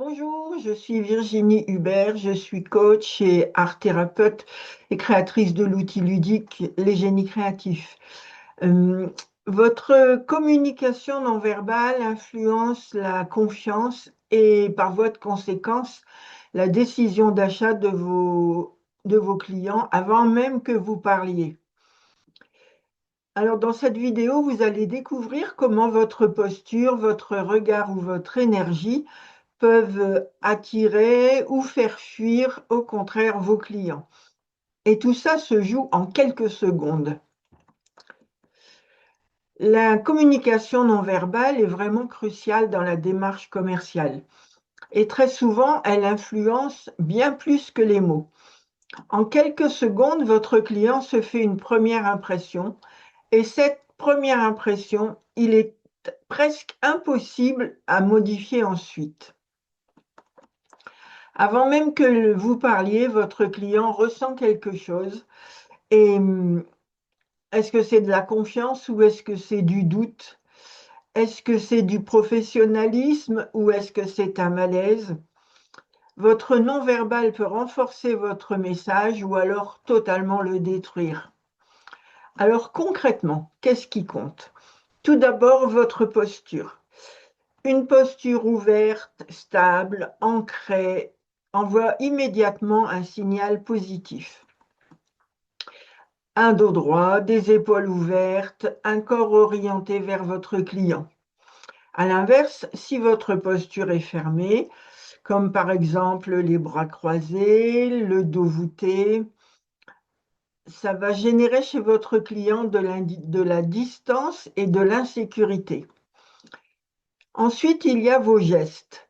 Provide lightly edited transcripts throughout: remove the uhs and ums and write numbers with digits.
Bonjour, je suis Virginie Hubert, je suis coach et art thérapeute et créatrice de l'outil ludique Les Génies Créatifs. Euh, Votre communication non verbale influence la confiance et par voie de conséquence la décision d'achat de vos clients avant même que vous parliez. Alors dans cette vidéo, vous allez découvrir comment votre posture, votre regard ou votre énergie peuvent attirer ou faire fuir au contraire vos clients. Et tout ça se joue en quelques secondes. La communication non verbale est vraiment cruciale dans la démarche commerciale. Et très souvent, elle influence bien plus que les mots. En quelques secondes, votre client se fait une première impression. Et cette première impression, il est presque impossible à modifier ensuite. Avant même que vous parliez, votre client ressent quelque chose. Et est-ce que c'est de la confiance ou est-ce que c'est du doute? Est-ce que c'est du professionnalisme ou est-ce que c'est un malaise? Votre non-verbal peut renforcer votre message ou alors totalement le détruire. Alors concrètement, qu'est-ce qui compte? Tout d'abord, votre posture. Une posture ouverte, stable, ancrée, envoie immédiatement un signal positif. Un dos droit, des épaules ouvertes, un corps orienté vers votre client. À l'inverse, si votre posture est fermée, comme par exemple les bras croisés, le dos voûté, ça va générer chez votre client de la distance et de l'insécurité. Ensuite, il y a vos gestes.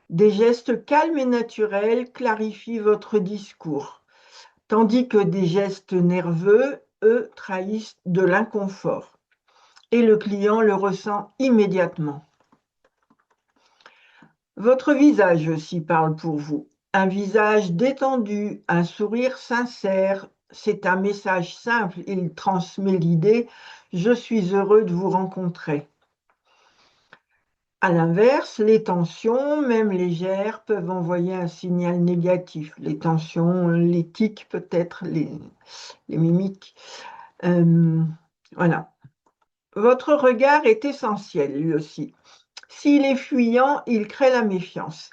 Des gestes calmes et naturels clarifient votre discours, tandis que des gestes nerveux, eux, trahissent de l'inconfort. Et le client le ressent immédiatement. Votre visage aussi parle pour vous. Un visage détendu, un sourire sincère, c'est un message simple, il transmet l'idée « Je suis heureux de vous rencontrer ». À l'inverse, les tensions, même légères, peuvent envoyer un signal négatif. Les tensions, les tics peut-être, les mimiques. Euh, voilà. Votre regard est essentiel, lui aussi. S'il est fuyant, il crée la méfiance.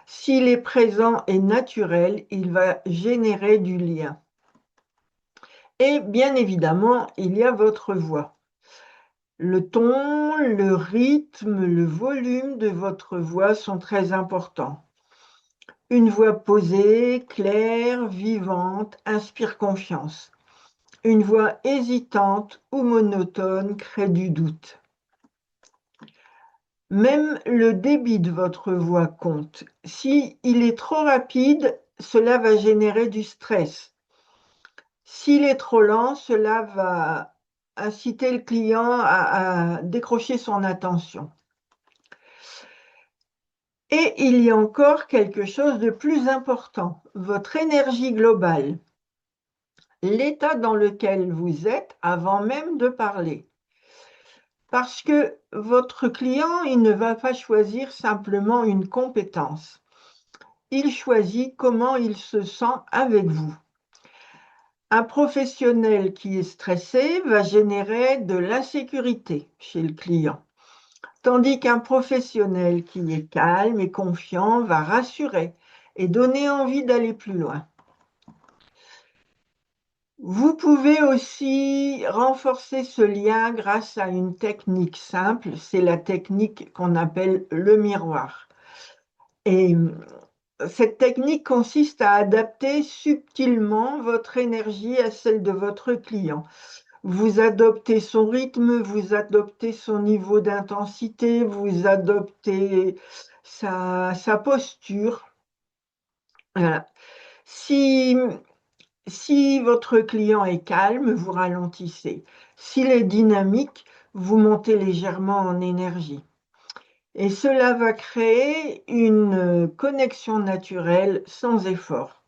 S'il est présent et naturel, il va générer du lien. Et bien évidemment, il y a votre voix. Le ton, le rythme, le volume de votre voix sont très importants. Une voix posée, claire, vivante, inspire confiance. Une voix hésitante ou monotone crée du doute. Même le débit de votre voix compte. Si il est trop rapide, cela va générer du stress. S'il est trop lent, cela va inciter le client à décrocher son attention. Et il y a encore quelque chose de plus important, votre énergie globale, l'état dans lequel vous êtes avant même de parler. Parce que votre client, il ne va pas choisir simplement une compétence. Il choisit comment il se sent avec vous. Un professionnel qui est stressé va générer de l'insécurité chez le client, tandis qu'un professionnel qui est calme et confiant va rassurer et donner envie d'aller plus loin. Vous pouvez aussi renforcer ce lien grâce à une technique simple, c'est la technique qu'on appelle le miroir. Et cette technique consiste à adapter subtilement votre énergie à celle de votre client. Vous adoptez son rythme, vous adoptez son niveau d'intensité, vous adoptez sa posture. Voilà. Si, si votre client est calme, vous ralentissez. S'il est dynamique, vous montez légèrement en énergie. Et cela va créer une connexion naturelle sans effort.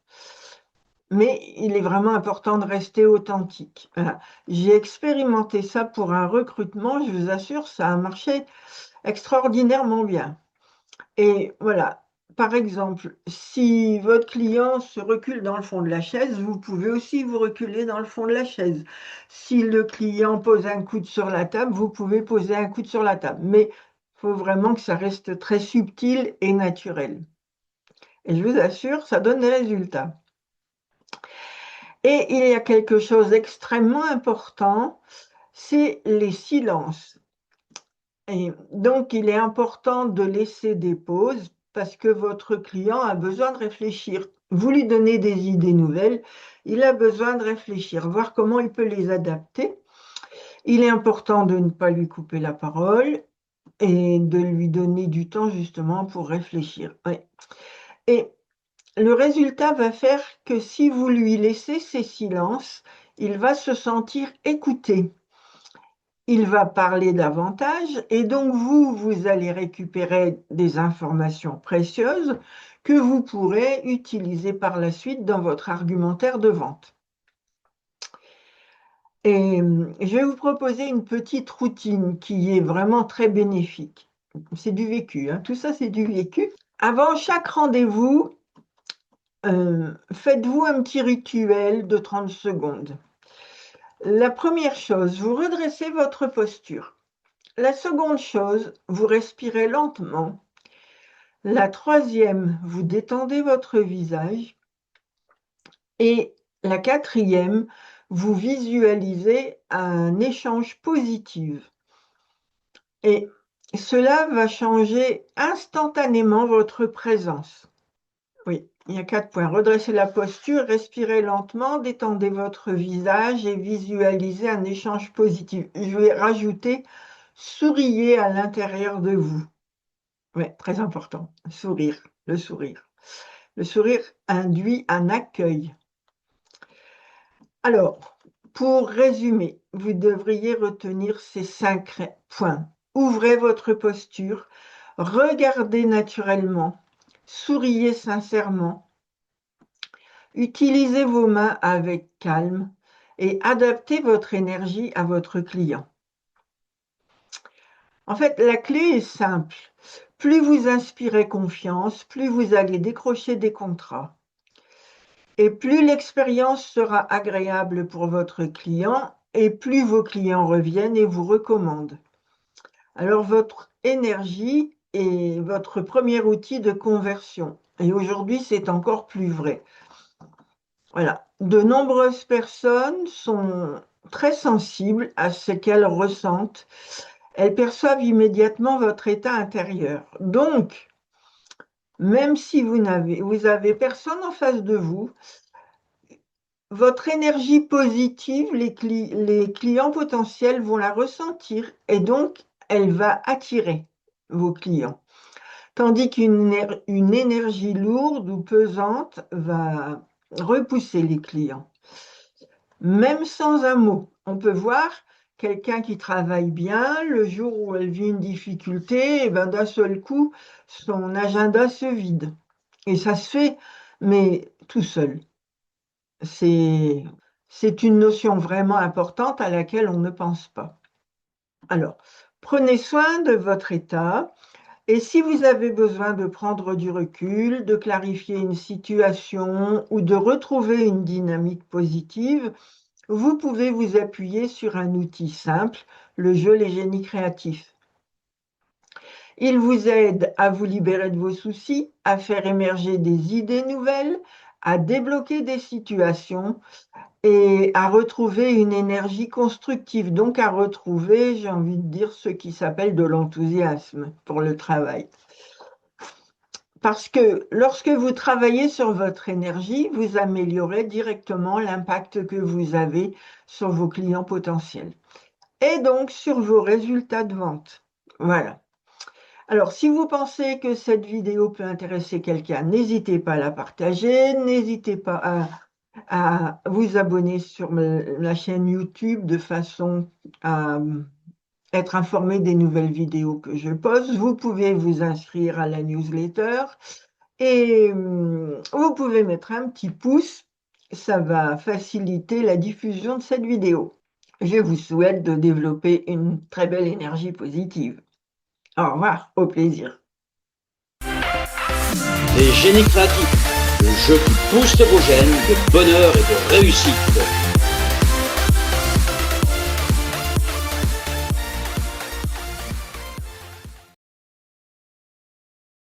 Mais il est vraiment important de rester authentique. Voilà. J'ai expérimenté ça pour un recrutement, je vous assure, ça a marché extraordinairement bien. Et voilà, par exemple, si votre client se recule dans le fond de la chaise, vous pouvez aussi vous reculer dans le fond de la chaise. Si le client pose un coude sur la table, vous pouvez poser un coude sur la table. Mais il faut vraiment que ça reste très subtil et naturel. Et je vous assure, ça donne des résultats. Et il y a quelque chose d'extrêmement important, c'est les silences. Et donc, il est important de laisser des pauses parce que votre client a besoin de réfléchir. Vous lui donnez des idées nouvelles, il a besoin de réfléchir, voir comment il peut les adapter. Il est important de ne pas lui couper la parole et de lui donner du temps justement pour réfléchir. Ouais. Et le résultat va faire que si vous lui laissez ces silences, il va se sentir écouté. Il va parler davantage et donc vous allez récupérer des informations précieuses que vous pourrez utiliser par la suite dans votre argumentaire de vente. Et je vais vous proposer une petite routine qui est vraiment très bénéfique. C'est du vécu, hein. Tout ça c'est du vécu. Avant chaque rendez-vous, faites-vous un petit rituel de 30 secondes. La première chose, vous redressez votre posture. La seconde chose, vous respirez lentement. La troisième, vous détendez votre visage. Et la quatrième, vous visualisez un échange positif. Et cela va changer instantanément votre présence. Oui, il y a 4 points. Redressez la posture, respirez lentement, détendez votre visage et visualisez un échange positif. Je vais rajouter souriez à l'intérieur de vous. Oui, très important. Sourire, le sourire. Le sourire induit un accueil. Alors, pour résumer, vous devriez retenir ces 5 points. Ouvrez votre posture, regardez naturellement, souriez sincèrement, utilisez vos mains avec calme et adaptez votre énergie à votre client. En fait, la clé est simple. Plus vous inspirez confiance, plus vous allez décrocher des contrats. Et plus l'expérience sera agréable pour votre client, et plus vos clients reviennent et vous recommandent. Alors, votre énergie est votre premier outil de conversion. Et aujourd'hui, c'est encore plus vrai. Voilà. De nombreuses personnes sont très sensibles à ce qu'elles ressentent. Elles perçoivent immédiatement votre état intérieur. Donc, même si vous avez personne en face de vous, votre énergie positive, les clients potentiels vont la ressentir et donc elle va attirer vos clients. Tandis qu'une énergie lourde ou pesante va repousser les clients. Même sans un mot, on peut voir quelqu'un qui travaille bien, le jour où elle vit une difficulté, et ben d'un seul coup, son agenda se vide. Et ça se fait, mais tout seul. C'est une notion vraiment importante à laquelle on ne pense pas. Alors, prenez soin de votre état et si vous avez besoin de prendre du recul, de clarifier une situation ou de retrouver une dynamique positive, vous pouvez vous appuyer sur un outil simple, le jeu Les Génies Créatifs. Il vous aide à vous libérer de vos soucis, à faire émerger des idées nouvelles, à débloquer des situations et à retrouver une énergie constructive, donc à retrouver, j'ai envie de dire, ce qui s'appelle de l'enthousiasme pour le travail. Parce que lorsque vous travaillez sur votre énergie, vous améliorez directement l'impact que vous avez sur vos clients potentiels et donc sur vos résultats de vente. Voilà. Alors, si vous pensez que cette vidéo peut intéresser quelqu'un, n'hésitez pas à la partager, n'hésitez pas à vous abonner sur la chaîne YouTube de façon à être informé des nouvelles vidéos que je poste. Vous pouvez vous inscrire à la newsletter et vous pouvez mettre un petit pouce. Ça va faciliter la diffusion de cette vidéo. Je vous souhaite de développer une très belle énergie positive. Au revoir, au plaisir. Les Génie Créatifs, le jeu qui booste vos gènes de bonheur et de réussite.